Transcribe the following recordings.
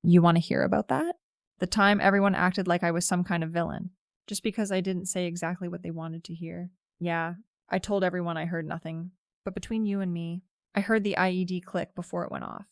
You want to hear about that? The time everyone acted like I was some kind of villain, just because I didn't say exactly what they wanted to hear. Yeah, I told everyone I heard nothing, but between you and me, I heard the IED click before it went off.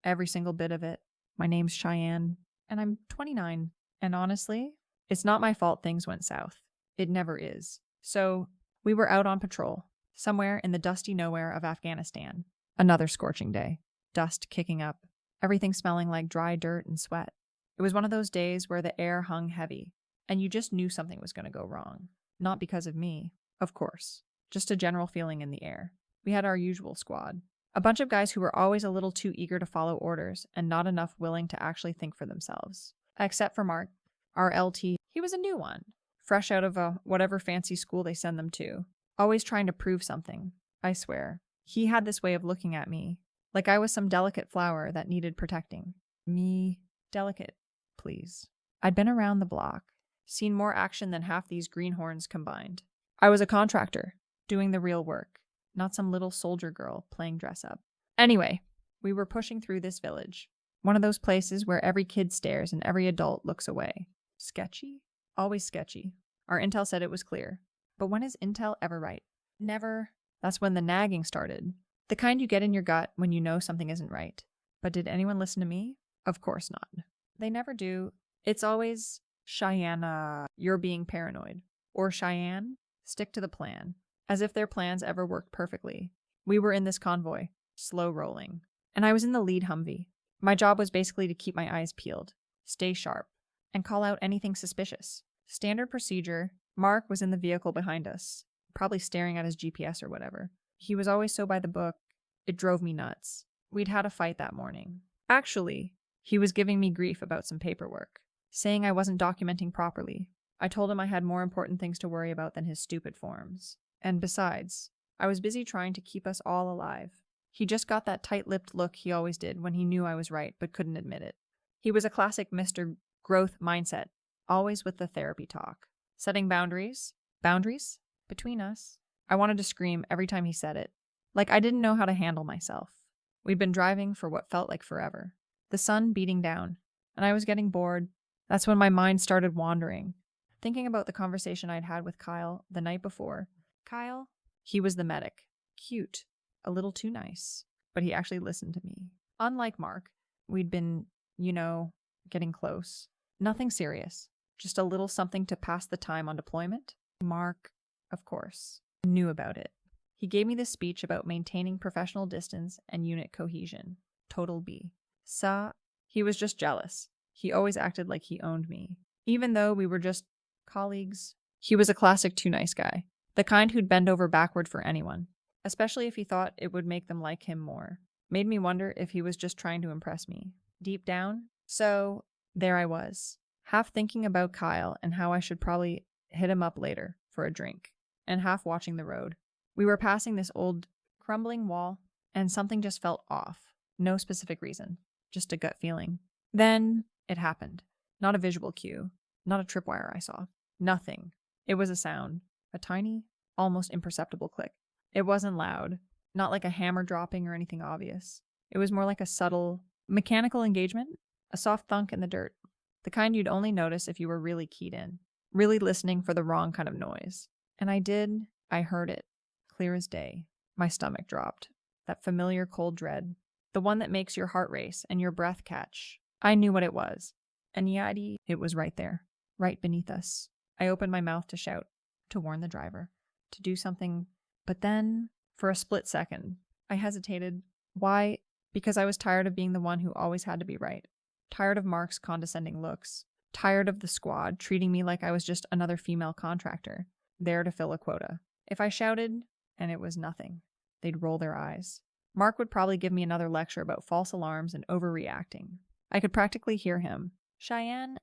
Every single bit of it. My name's Cheyenne, and I'm 29. And honestly, it's not my fault things went south. It never is. So, we were out on patrol, somewhere in the dusty nowhere of Afghanistan. Another scorching day. Dust kicking up. Everything smelling like dry dirt and sweat. It was one of those days where the air hung heavy, and you just knew something was going to go wrong. Not because of me, of course. Just a general feeling in the air. We had our usual squad. A bunch of guys who were always a little too eager to follow orders and not enough willing to actually think for themselves. Except for Mark, our LT. He was a new one. Fresh out of whatever fancy school they send them to. Always trying to prove something, I swear. He had this way of looking at me, like I was some delicate flower that needed protecting. Me, delicate, please. I'd been around the block, seen more action than half these greenhorns combined. I was a contractor, doing the real work, not some little soldier girl playing dress up. Anyway, we were pushing through this village, one of those places where every kid stares and every adult looks away. Sketchy? Always sketchy. Our intel said it was clear. But when is intel ever right? Never. That's when the nagging started. The kind you get in your gut when you know something isn't right. But did anyone listen to me? Of course not. They never do. It's always, Cheyenne, you're being paranoid. Or Cheyenne, stick to the plan. As if their plans ever worked perfectly. We were in this convoy, slow rolling. And I was in the lead Humvee. My job was basically to keep my eyes peeled, stay sharp, and call out anything suspicious. Standard procedure. Mark was in the vehicle behind us, probably staring at his GPS or whatever. He was always so by the book, it drove me nuts. We'd had a fight that morning. Actually, he was giving me grief about some paperwork, saying I wasn't documenting properly. I told him I had more important things to worry about than his stupid forms. And besides, I was busy trying to keep us all alive. He just got that tight-lipped look he always did when he knew I was right but couldn't admit it. He was a classic Mr. Growth mindset, always with the therapy talk. Setting boundaries? Boundaries? Between us. I wanted to scream every time he said it. Like I didn't know how to handle myself. We'd been driving for what felt like forever. The sun beating down, and I was getting bored. That's when my mind started wandering, thinking about the conversation I'd had with Kyle the night before. Kyle? He was the medic. Cute. A little too nice. But he actually listened to me. Unlike Mark, we'd been, getting close. Nothing serious. Just a little something to pass the time on deployment. Mark, of course, knew about it. He gave me this speech about maintaining professional distance and unit cohesion. Total B. He was just jealous. He always acted like he owned me. Even though we were just colleagues, he was a classic too nice guy. The kind who'd bend over backward for anyone, especially if he thought it would make them like him more. Made me wonder if he was just trying to impress me. Deep down. So, there I was, half thinking about Kyle and how I should probably hit him up later for a drink, and half watching the road. We were passing this old, crumbling wall, and something just felt off. No specific reason, just a gut feeling. Then, it happened. Not a visual cue, not a tripwire I saw. Nothing. It was a sound. A tiny, almost imperceptible click. It wasn't loud, not like a hammer dropping or anything obvious. It was more like a subtle, mechanical engagement, a soft thunk in the dirt. The kind you'd only notice if you were really keyed in, really listening for the wrong kind of noise. And I heard it, clear as day. My stomach dropped. That familiar cold dread, the one that makes your heart race and your breath catch. I knew what it was. And yet, it was right there, right beneath us. I opened my mouth to shout, to warn the driver, to do something. But then, for a split second, I hesitated. Why? Because I was tired of being the one who always had to be right. Tired of Mark's condescending looks. Tired of the squad treating me like I was just another female contractor, there to fill a quota. If I shouted, and it was nothing, they'd roll their eyes. Mark would probably give me another lecture about false alarms and overreacting. I could practically hear him. Cheyenne,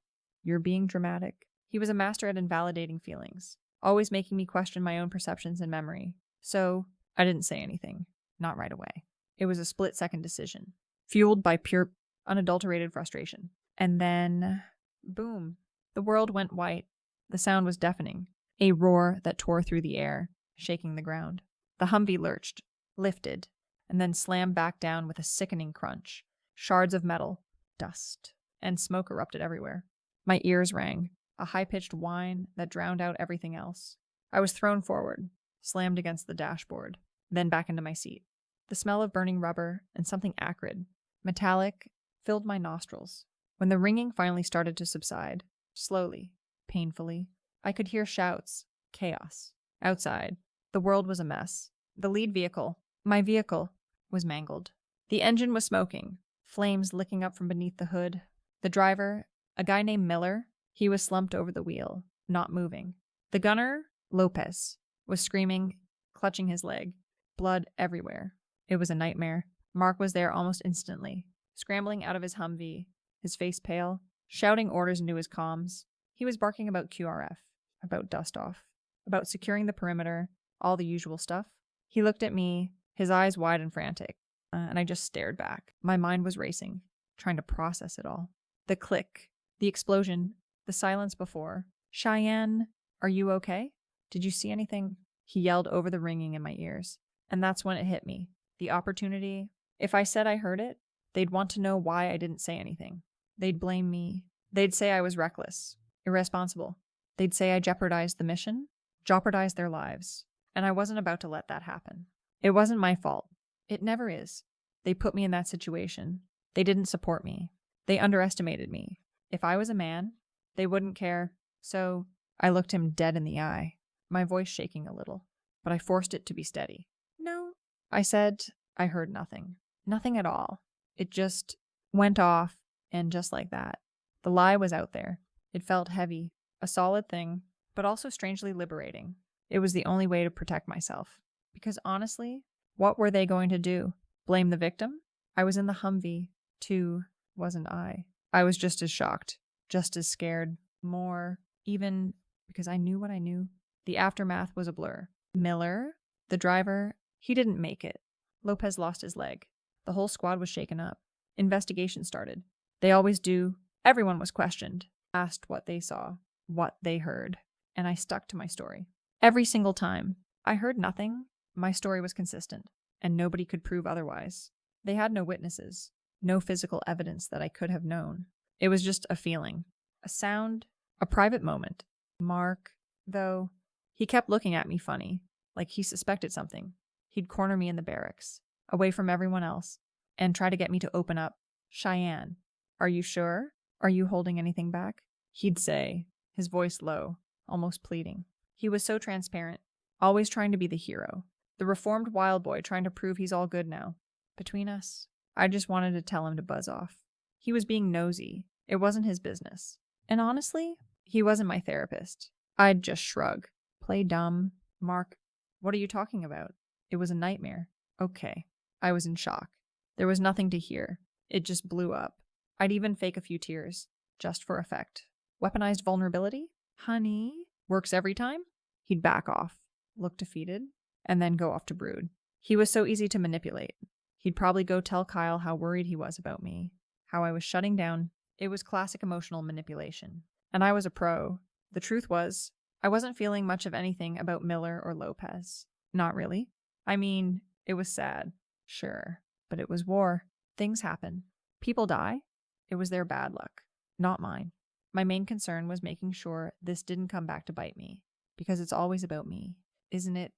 you're being dramatic. He was a master at invalidating feelings, always making me question my own perceptions and memory. So, I didn't say anything. Not right away. It was a split-second decision, fueled by pure, unadulterated frustration. And then, boom. The world went white. The sound was deafening. A roar that tore through the air, shaking the ground. The Humvee lurched, lifted, and then slammed back down with a sickening crunch. Shards of metal, dust, and smoke erupted everywhere. My ears rang, a high-pitched whine that drowned out everything else. I was thrown forward, slammed against the dashboard, then back into my seat. The smell of burning rubber and something acrid, metallic, filled my nostrils. When the ringing finally started to subside, slowly, painfully, I could hear shouts, chaos. Outside, the world was a mess. The lead vehicle, my vehicle, was mangled. The engine was smoking, flames licking up from beneath the hood. The driver, a guy named Miller, he was slumped over the wheel, not moving. The gunner, Lopez, was screaming, clutching his leg. Blood everywhere. It was a nightmare. Mark was there almost instantly, scrambling out of his Humvee, his face pale, shouting orders into his comms. He was barking about QRF, about dust-off, about securing the perimeter, all the usual stuff. He looked at me, his eyes wide and frantic, and I just stared back. My mind was racing, trying to process it all. The click, the explosion, the silence before. Cheyenne, are you okay? Did you see anything? He yelled over the ringing in my ears. And that's when it hit me. The opportunity. If I said I heard it, they'd want to know why I didn't say anything. They'd blame me. They'd say I was reckless, irresponsible. They'd say I jeopardized the mission, jeopardized their lives. And I wasn't about to let that happen. It wasn't my fault. It never is. They put me in that situation. They didn't support me. They underestimated me. If I was a man, they wouldn't care. So I looked him dead in the eye, my voice shaking a little, but I forced it to be steady. No, I said. I heard nothing. Nothing at all. It just went off, and just like that. The lie was out there. It felt heavy, a solid thing, but also strangely liberating. It was the only way to protect myself. Because honestly, what were they going to do? Blame the victim? I was in the Humvee, too, wasn't I? I was just as shocked, just as scared, more, even because I knew what I knew. The aftermath was a blur. Miller, the driver, he didn't make it. Lopez lost his leg. The whole squad was shaken up. Investigation started. They always do. Everyone was questioned, asked what they saw, what they heard, and I stuck to my story. Every single time. I heard nothing. My story was consistent, and nobody could prove otherwise. They had no witnesses, no physical evidence that I could have known. It was just a feeling, a sound, a private moment. Mark, though, he kept looking at me funny, like he suspected something. He'd corner me in the barracks, away from everyone else, and try to get me to open up. Cheyenne, are you sure? Are you holding anything back? He'd say, his voice low, almost pleading. He was so transparent, always trying to be the hero, the reformed wild boy trying to prove he's all good now. Between us, I just wanted to tell him to buzz off. He was being nosy. It wasn't his business. And honestly, he wasn't my therapist. I'd just shrug. Play dumb. Mark, what are you talking about? It was a nightmare. Okay. I was in shock. There was nothing to hear. It just blew up. I'd even fake a few tears, just for effect. Weaponized vulnerability? Honey? Works every time? He'd back off, look defeated, and then go off to brood. He was so easy to manipulate. He'd probably go tell Kyle how worried he was about me, how I was shutting down. It was classic emotional manipulation. And I was a pro. The truth was, I wasn't feeling much of anything about Miller or Lopez. Not really. I mean, it was sad, sure, but it was war. Things happen. People die. It was their bad luck, not mine. My main concern was making sure this didn't come back to bite me, because it's always about me, isn't it?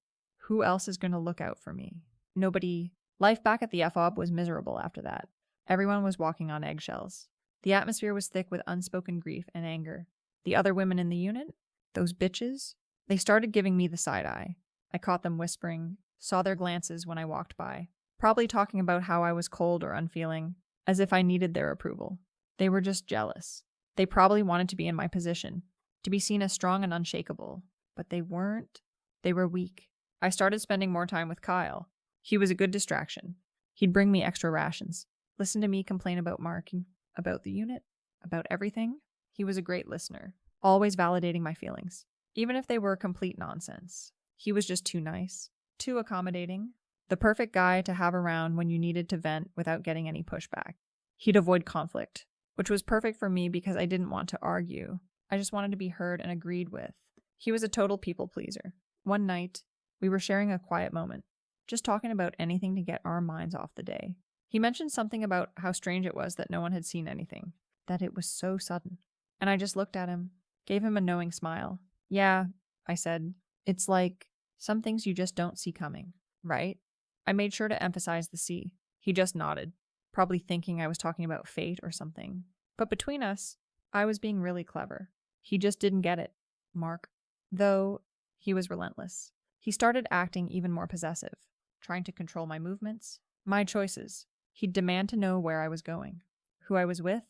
Who else is going to look out for me? Nobody. Life back at the FOB was miserable after that. Everyone was walking on eggshells. The atmosphere was thick with unspoken grief and anger. The other women in the unit, those bitches, they started giving me the side eye. I caught them whispering, saw their glances when I walked by, probably talking about how I was cold or unfeeling, as if I needed their approval. They were just jealous. They probably wanted to be in my position, to be seen as strong and unshakable, but they weren't. They were weak. I started spending more time with Kyle. He was a good distraction. He'd bring me extra rations, listen to me complain about Mark, about the unit, about everything. He was a great listener, always validating my feelings, even if they were complete nonsense. He was just too nice, too accommodating, the perfect guy to have around when you needed to vent without getting any pushback. He'd avoid conflict, which was perfect for me because I didn't want to argue. I just wanted to be heard and agreed with. He was a total people pleaser. One night, we were sharing a quiet moment, just talking about anything to get our minds off the day. He mentioned something about how strange it was that no one had seen anything. that it was so sudden. And I just looked at him, gave him a knowing smile. Yeah, I said, it's like some things you just don't see coming, right? I made sure to emphasize the see. He just nodded, probably thinking I was talking about fate or something. But between us, I was being really clever. He just didn't get it, Mark. Though he was relentless. He started acting even more possessive, trying to control my movements, my choices. He'd demand to know where I was going, who I was with.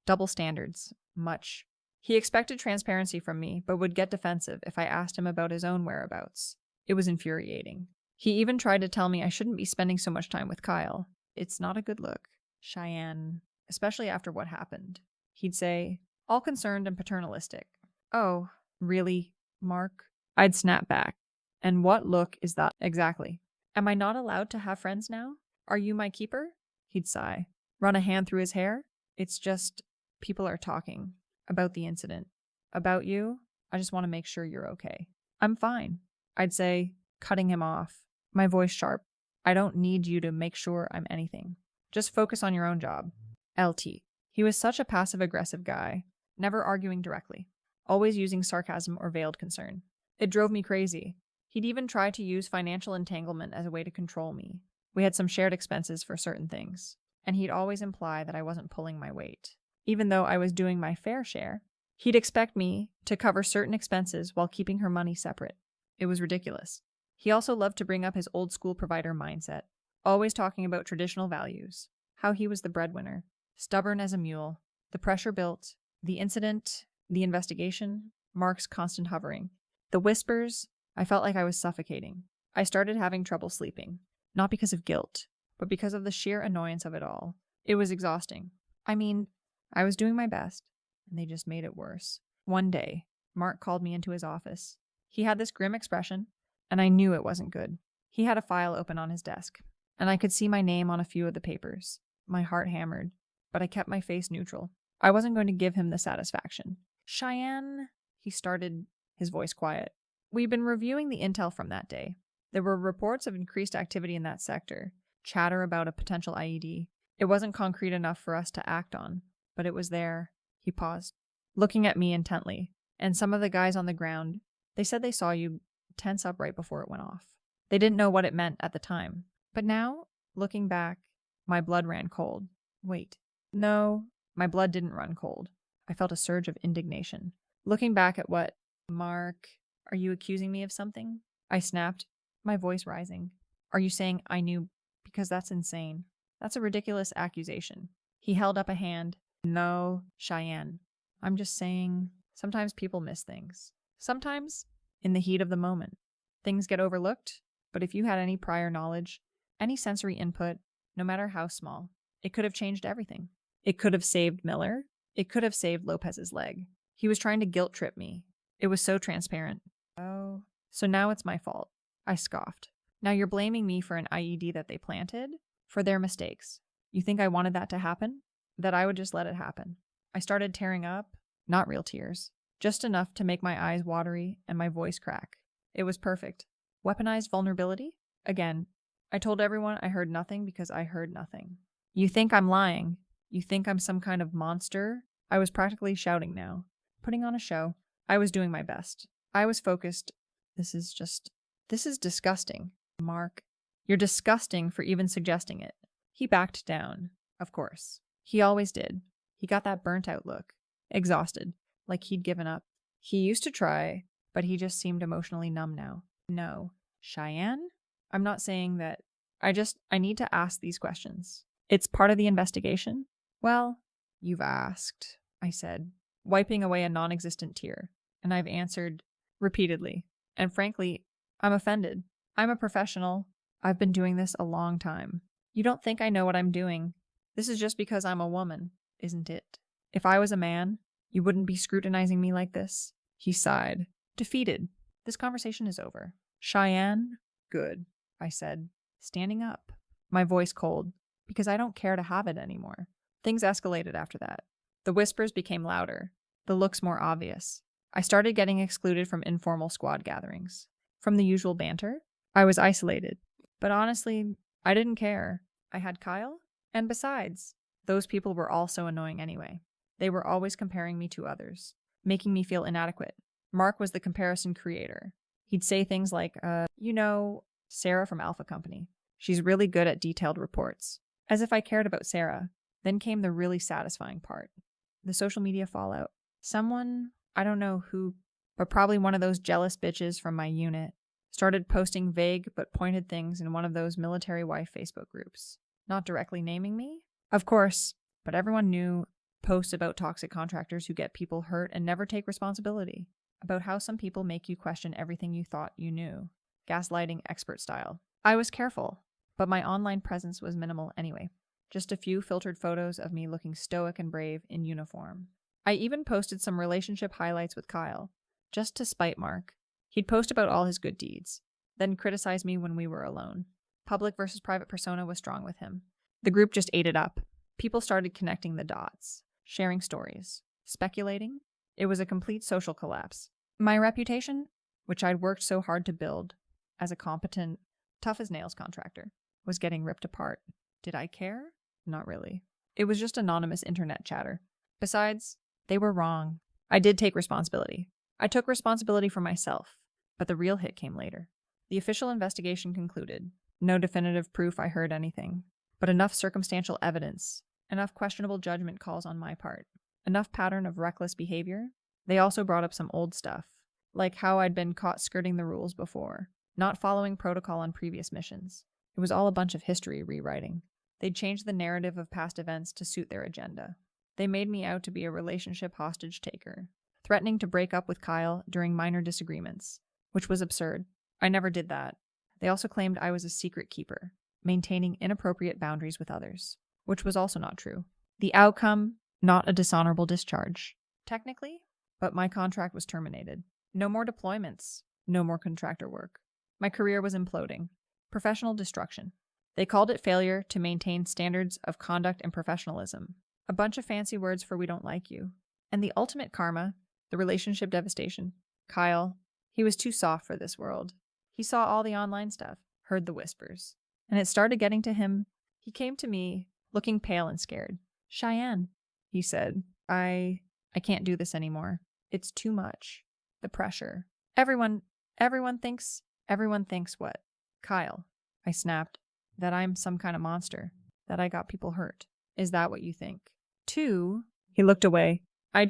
Double standards, much. He expected transparency from me, but would get defensive if I asked him about his own whereabouts. It was infuriating. He even tried to tell me I shouldn't be spending so much time with Kyle. It's not a good look, Cheyenne, especially after what happened. He'd say, all concerned and paternalistic. Oh, really, Mark? I'd snap back. And what look is that exactly? Am I not allowed to have friends now? Are you my keeper? He'd sigh, run a hand through his hair. It's just, people are talking about the incident. About you, I just want to make sure you're okay. I'm fine. I'd say, cutting him off, my voice sharp. I don't need you to make sure I'm anything. Just focus on your own job. LT. He was such a passive-aggressive guy, never arguing directly, always using sarcasm or veiled concern. It drove me crazy. He'd even try to use financial entanglement as a way to control me. We had some shared expenses for certain things, and he'd always imply that I wasn't pulling my weight. Even though I was doing my fair share, he'd expect me to cover certain expenses while keeping her money separate. It was ridiculous. He also loved to bring up his old school provider mindset, always talking about traditional values, how he was the breadwinner, stubborn as a mule, the pressure built, the incident, the investigation, Mark's constant hovering. The whispers, I felt like I was suffocating. I started having trouble sleeping, not because of guilt, but because of the sheer annoyance of it all. It was exhausting. I mean, I was doing my best, and they just made it worse. One day, Mark called me into his office. He had this grim expression, and I knew it wasn't good. He had a file open on his desk, and I could see my name on a few of the papers. My heart hammered, but I kept my face neutral. I wasn't going to give him the satisfaction. Cheyenne, he started, his voice quiet. We'd been reviewing the intel from that day. There were reports of increased activity in that sector, chatter about a potential IED. It wasn't concrete enough for us to act on, but it was there. He paused, looking at me intently, and some of the guys on the ground, they said they saw you tense up right before it went off. They didn't know what it meant at the time. But now, looking back, my blood ran cold. Wait. No, my blood didn't run cold. I felt a surge of indignation. Looking back at what, Mark, are you accusing me of something? I snapped, my voice rising. Are you saying I knew? Because that's insane. That's a ridiculous accusation. He held up a hand. No, Cheyenne. I'm just saying, sometimes people miss things. Sometimes, in the heat of the moment, things get overlooked, but if you had any prior knowledge, any sensory input, no matter how small, it could have changed everything. It could have saved Miller. It could have saved Lopez's leg. He was trying to guilt trip me. It was so transparent. Oh, so now it's my fault. I scoffed. Now you're blaming me for an IED that they planted? For their mistakes. You think I wanted that to happen? That I would just let it happen? I started tearing up. Not real tears. Just enough to make my eyes watery and my voice crack. It was perfect. Weaponized vulnerability? Again, I told everyone I heard nothing because I heard nothing. You think I'm lying? You think I'm some kind of monster? I was practically shouting now. Putting on a show. I was doing my best. I was focused. This is disgusting. Mark, you're disgusting for even suggesting it. He backed down. Of course. He always did. He got that burnt out look. Exhausted. Like he'd given up. He used to try, but he just seemed emotionally numb now. No. Cheyenne? I'm not saying that. I need to ask these questions. It's part of the investigation? Well, you've asked, I said, wiping away a non-existent tear. And I've answered repeatedly. And frankly, I'm offended. I'm a professional. I've been doing this a long time. You don't think I know what I'm doing. This is just because I'm a woman, isn't it? If I was a man, you wouldn't be scrutinizing me like this. He sighed. Defeated. This conversation is over. Cheyenne? Good, I said, standing up. My voice cold, because I don't care to have it anymore. Things escalated after that. The whispers became louder. The looks more obvious. I started getting excluded from informal squad gatherings. From the usual banter, I was isolated. But honestly, I didn't care. I had Kyle, and besides, those people were all so annoying anyway. They were always comparing me to others, making me feel inadequate. Mark was the comparison creator. He'd say things like, Sarah from Alpha Company. She's really good at detailed reports. As if I cared about Sarah. Then came the really satisfying part. The social media fallout. Someone, I don't know who, but probably one of those jealous bitches from my unit, started posting vague but pointed things in one of those military wife Facebook groups. Not directly naming me, of course, but everyone knew posts about toxic contractors who get people hurt and never take responsibility. About how some people make you question everything you thought you knew. Gaslighting expert style. I was careful, but my online presence was minimal anyway. Just a few filtered photos of me looking stoic and brave in uniform. I even posted some relationship highlights with Kyle, just to spite Mark. He'd post about all his good deeds, then criticize me when we were alone. Public versus private persona was strong with him. The group just ate it up. People started connecting the dots, sharing stories, speculating. It was a complete social collapse. My reputation, which I'd worked so hard to build as a competent, tough-as-nails contractor, was getting ripped apart. Did I care? Not really. It was just anonymous internet chatter. Besides, they were wrong. I did take responsibility. I took responsibility for myself, but the real hit came later. The official investigation concluded. No definitive proof I heard anything, but enough circumstantial evidence, enough questionable judgment calls on my part, enough pattern of reckless behavior. They also brought up some old stuff, like how I'd been caught skirting the rules before, not following protocol on previous missions. It was all a bunch of history rewriting. They'd changed the narrative of past events to suit their agenda. They made me out to be a relationship hostage taker, threatening to break up with Kyle during minor disagreements, which was absurd. I never did that. They also claimed I was a secret keeper, maintaining inappropriate boundaries with others, which was also not true. The outcome, not a dishonorable discharge. Technically, but my contract was terminated. No more deployments, no more contractor work. My career was imploding. Professional destruction. They called it failure to maintain standards of conduct and professionalism. A bunch of fancy words for we don't like you. And the ultimate karma, the relationship devastation. Kyle, he was too soft for this world. He saw all the online stuff, heard the whispers. And it started getting to him. He came to me, looking pale and scared. Cheyenne, he said, I can't do this anymore. It's too much. The pressure. Everyone thinks what? Kyle, I snapped, that I'm some kind of monster, that I got people hurt. Is that what you think? 2, he looked away. I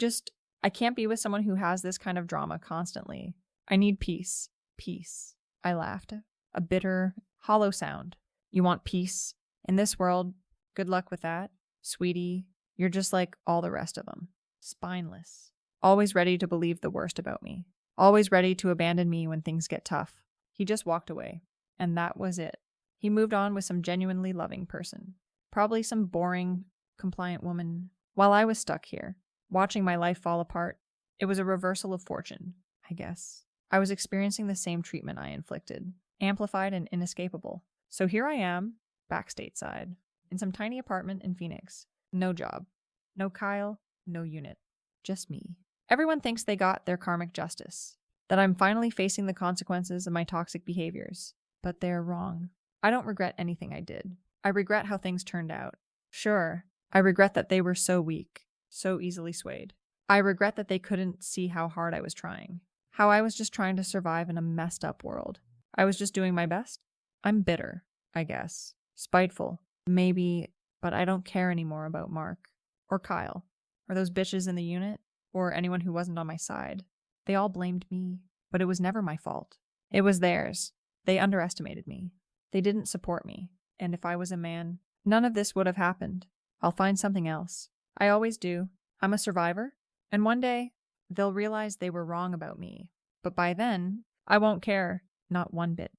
can't be with someone who has this kind of drama constantly. I need peace. Peace. I laughed. A bitter, hollow sound. You want peace? In this world, good luck with that. Sweetie, you're just like all the rest of them. Spineless. Always ready to believe the worst about me. Always ready to abandon me when things get tough. He just walked away. And that was it. He moved on with some genuinely loving person. Probably some boring, compliant woman. While I was stuck here, watching my life fall apart. It was a reversal of fortune, I guess. I was experiencing the same treatment I inflicted. Amplified and inescapable. So here I am, back stateside, in some tiny apartment in Phoenix. No job. No Kyle. No unit. Just me. Everyone thinks they got their karmic justice. That I'm finally facing the consequences of my toxic behaviors. But they're wrong. I don't regret anything I did. I regret how things turned out. Sure, I regret that they were so weak, so easily swayed. I regret that they couldn't see how hard I was trying. How I was just trying to survive in a messed up world. I was just doing my best. I'm bitter, I guess. Spiteful, maybe, but I don't care anymore about Mark. Or Kyle. Or those bitches in the unit. Or anyone who wasn't on my side. They all blamed me, but it was never my fault. It was theirs. They underestimated me. They didn't support me. And if I was a man, none of this would have happened. I'll find something else. I always do. I'm a survivor. And one day, they'll realize they were wrong about me. But by then, I won't care. Not one bit.